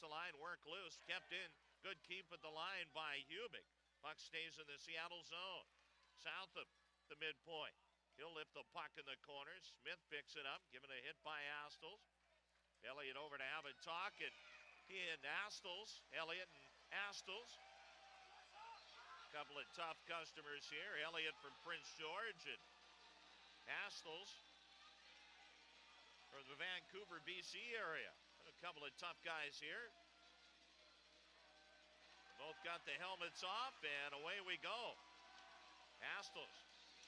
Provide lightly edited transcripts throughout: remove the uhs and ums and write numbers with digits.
the line, work loose, kept in. Good keep at the line by Hubig. Puck stays in the Seattle zone. South of the midpoint. He'll lift the puck in the corner. Smith picks it up, given a hit by Astles. Elliott over to have a talk, and he and Astles, Elliott and Astles. Couple of tough customers here. Elliott from Prince George and Astles from the Vancouver, BC area. A couple of tough guys here. Both got the helmets off, and away we go. Astles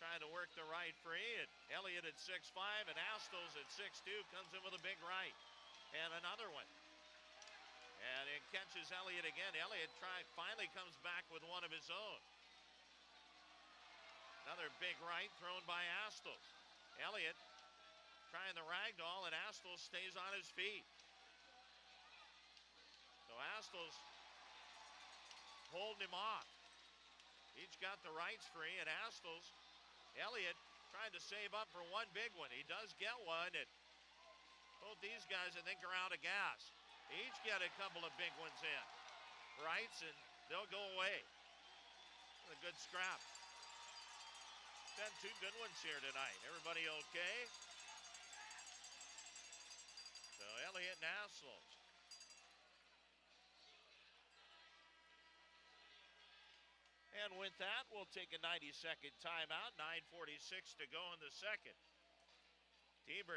trying to work the right free, and Elliott at 6'5", and Astles at 6'2", comes in with a big right. And another one. And it catches Elliott again. Elliott finally comes back with one of his own. Another big right thrown by Astles. Elliott trying the ragdoll, and Astles stays on his feet. So Astles holding him off. Each got the rights free, and Astles, Elliott trying to save up for one big one. He does get one, and both these guys, I think, are out of gas. They each get a couple of big ones in. Rights, and they'll go away. A good scrap. Been two good ones here tonight. Everybody okay? So Elliott and Astles. And with that, we'll take a 90-second timeout. 9:46 to go in the second. T-Bird